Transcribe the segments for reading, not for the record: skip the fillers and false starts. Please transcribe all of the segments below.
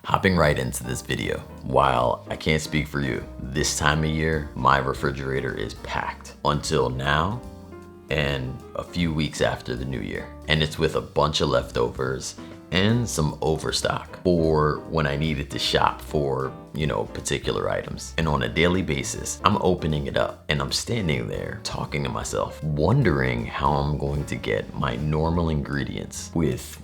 Hopping right into this video. While I can't speak for you, this time of year, my refrigerator is packed until now and a few weeks after the new year. And it's with a bunch of leftovers and some overstock for when I needed to shop for, particular items. And on a daily basis, I'm opening it up and I'm standing there talking to myself, wondering how I'm going to get my normal ingredients with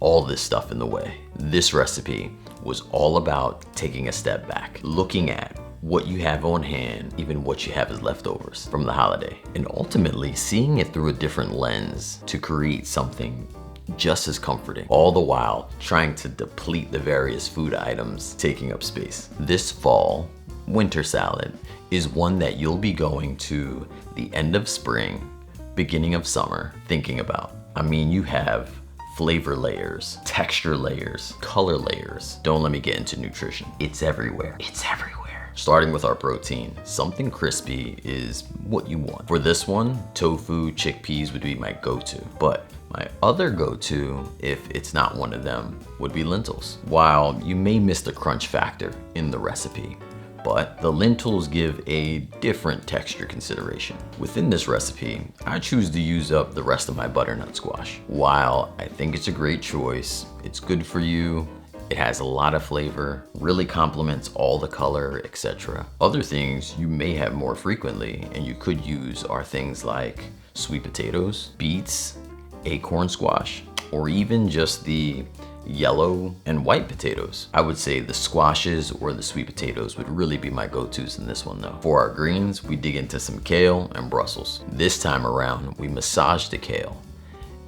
all this stuff in the way. This recipe was all about taking a step back, looking at what you have on hand, even what you have as leftovers from the holiday, and ultimately seeing it through a different lens to create something just as comforting, all the while trying to deplete the various food items taking up space. This fall, winter salad is one that you'll be going to the end of spring, beginning of summer, thinking about. I mean, you have flavor layers, texture layers, color layers. Don't let me get into nutrition. It's everywhere. It's everywhere. Starting with our protein, something crispy is what you want. For this one, tofu, chickpeas would be my go-to. But my other go-to, if it's not one of them, would be lentils. While you may miss the crunch factor in the recipe, but the lentils give a different texture consideration. Within this recipe, I choose to use up the rest of my butternut squash. While I think it's a great choice, it's good for you, it has a lot of flavor, really complements all the color, etc. Other things you may have more frequently and you could use are things like sweet potatoes, beets, acorn squash, or even just the yellow and white potatoes. I would say the squashes or the sweet potatoes would really be my go-tos in this one though. For our greens, we dig into some kale and Brussels. This time around, we massage the kale.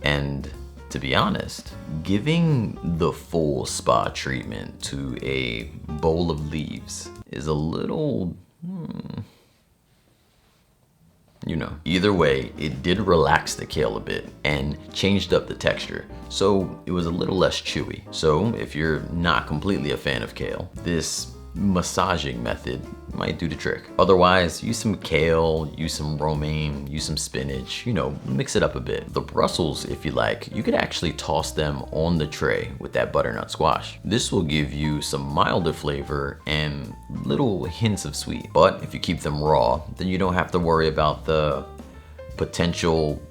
And to be honest, giving the full spa treatment to a bowl of leaves is a little, Either way, it did relax the kale a bit and changed up the texture, so it was a little less chewy. So if you're not completely a fan of kale, this massaging method might do the trick. Otherwise, use some kale, use some romaine, use some spinach, mix it up a bit. The Brussels, if you like, you could actually toss them on the tray with that butternut squash. This will give you some milder flavor and little hints of sweet. But if you keep them raw, then you don't have to worry about the potential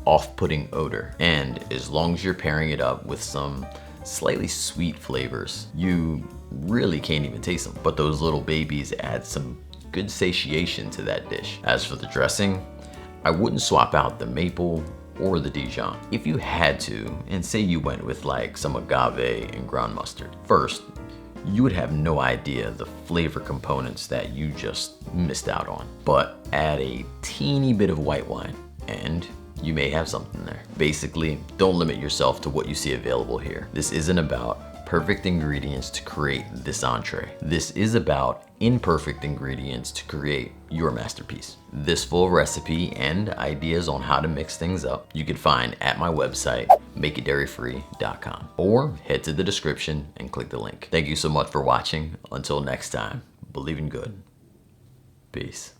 off-putting odor. And as long as you're pairing it up with some slightly sweet flavors, you really can't even taste them. But those little babies add some good satiation to that dish. As for the dressing, I wouldn't swap out the maple or the Dijon. If you had to, and say you went with like some agave and ground mustard, first, you would have no idea the flavor components that you just missed out on. But add a teeny bit of white wine and you may have something there. Basically, don't limit yourself to what you see available here. This isn't about perfect ingredients to create this entree. This is about imperfect ingredients to create your masterpiece. This full recipe and ideas on how to mix things up you can find at my website, makeitdairyfree.com, or head to the description and click the link. Thank you so much for watching. Until next time, believe in good. Peace.